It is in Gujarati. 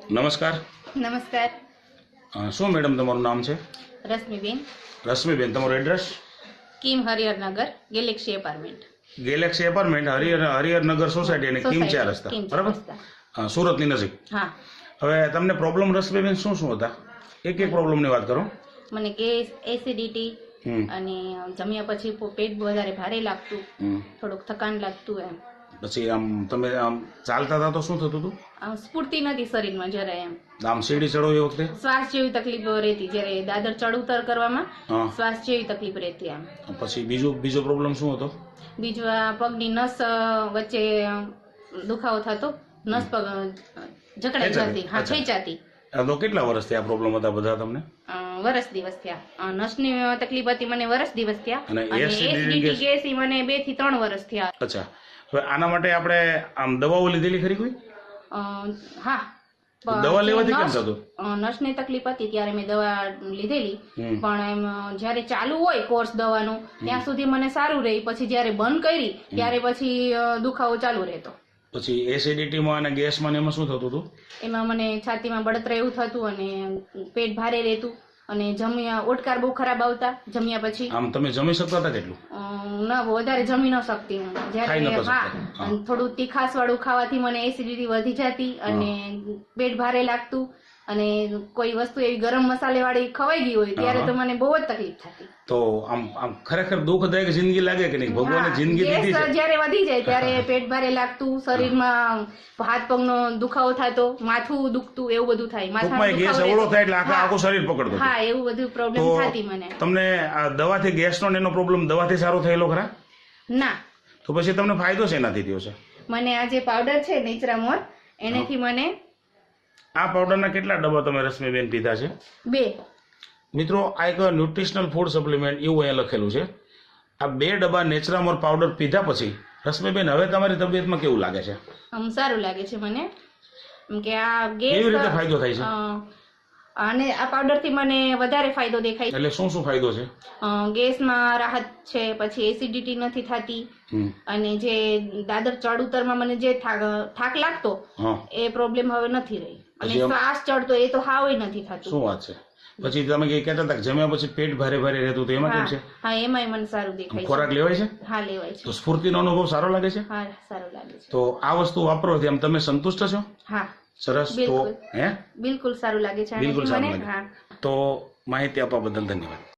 નમસ્કાર. નમસ્કાર. શું મેડમ તમારું નામ છે? રશ્મિબેન. રશ્મિબેન, તમારું address? Kim Hariharnagar, galaxy apartment. Galaxy apartment, Hariharnagar society અને કિમ 4 રસ્તા, બરાબર? સુરતની નજીક. હા. હવે તમને પ્રોબ્લેમ રશ્મિબેન શું શું હતા? એક એક પ્રોબ્લેમની વાત કરો. મને ગેસ, એસિડિટી અને જમ્યા પછી પેટ વધારે ભારે લાગતું, થોડુંક થકાન લાગતું એમ. પછી આમ તમે આમ ચાલતા હતા તો શું થતું હતું? આમ સ્ફૂર્તિ નથી શરીરમાં જરાય એમ. આમ સીડી ચડો એ વખતે શ્વાસ જેવી તકલીફ રહેતી, જ્યારે દાદર ચડ ઉતર કરવામાં શ્વાસ જેવી તકલીફ રહેતી એમ. પછી બીજો પ્રોબ્લેમ શું હતો? બીજું આ પગની નસ વચ્ચે દુખાવો થતો, નસ પગ જકડાઈ જતી, હા ખેંચાતી. તો કેટલા વર્ષથી આ પ્રોબ્લેમ હતા બધા તમને? વરસ દિવસ થયા. નસની તકલીફ હતી મને વરસ દિવસ થયા, અને અને એસિડિટી ગેસ ઈ મને 2 થી 3 વર્ષ થયા. અચ્છા, હવે આના માટે આપણે આમ દવાઓ લીધેલી ખરી કોઈ? હા, દવા લેવાથી કેમ થતું? નસની તકલીફ હતી ત્યારે મેં દવા લીધેલી, પણ એમ જયારે ચાલુ હોય કોર્સ દવાનો ત્યાં સુધી મને સારું રહી, પછી જયારે બંધ કરી ત્યારે પછી દુખાવો ચાલુ રહેતો. પછી એસિડિટીમાં અને ગેસમાં એમાં શું થતું હતું? એમાં મને છાતીમાં બળતરા એવું થતું અને પેટ ભારે રહેતું, અને જમ્યા ઓડકાર બહુ ખરાબ આવતા જમ્યા પછી. આમ તમે જમી શકતા હતા કેટલું? ના, વધારે જમી ન શકતી હું. જ્યારે હા, થોડું તીખાસ વાળું ખાવાથી મને એસિડિટી વધી જતી અને પેટ ભારે લાગતું, અને કોઈ વસ્તુ એવી ગરમ મસાલે વાળી ખવાઈ ગઈ હોય ત્યારે તો મને બહુ જ તકલીફ થતી. તો આમ ખરેખર દુઃખદાયક જિંદગી લાગે કે નહીં? ભગવાને જિંદગી દીધી છે. જયારે વધી જાય ત્યારે પેટ ભારે લાગતું, શરીરમાં હાથ પગનો દુખાવો થતો, માથું દુખતું, એવું બધું થાય. માથામાં ગેસ અવળો થાય એટલે આખું શરીર પકડતું. હા, એવું બધું પ્રોબ્લેમ થતી મને. તમને આ દવાથી ગેસનો ને એનો પ્રોબ્લેમ દવાથી સારો થયેલો ખરા? ના. તો પછી તમને ફાયદો શેનાથી થયો છે? મને આ જે પાવડર છે નેચરામોર, એનાથી મને. આ પાવડરના કેટલા ડબ્બા તમે રશ્મિબેન પીધા છે? 2. મિત્રો, આ એક ન્યુટ્રિશનલ ફૂડ સપ્લિમેન્ટ એવું અહીંયા લખેલું છે. આ 2 ડબ્બા નેચરામોર પાવડર પીધા પછી રશ્મિબેન હવે તમારી તબિયતમાં કેવું લાગે છે? સારું લાગે છે મને. કે આ ગેસ કેવી રીતે ફાયદો થાય છે? અને આ પાવડર થી મને વધારે ફાયદો દેખાય છે. એટલે શું શું ફાયદો છે? ગેસમાં રાહત છે, પછી એસિડિટી નથી થતી, અને જે દાદર ચડ ઉતરમાં મને જે થાક લાગતો એ પ્રોબ્લેમ હવે નથી રહી, અને શ્વાસ ચડતો એ તો હાવ નથી થતું. શું વાત છે? પછી તમે કહેતા હતા જમ્યા પછી પેટ ભારે ભારે રહેતું, તો એમાં કેમ છે? હા, એમાંય મને સારું દેખાય છે. ખોરાક લેવાય છે? હા, લેવાય છે. તો સ્ફૂર્તિનો અનુભવ સારો લાગે છે? હા, સારો લાગે છે. તો આ વસ્તુ વાપરવાથી આમ તમે સંતુષ્ટ છો? હા, સરસ. તો બિલકુલ સારું લાગે છે. બિલકુલ સારું લાગે. તો માહિતી આપવા બદલ ધન્યવાદ.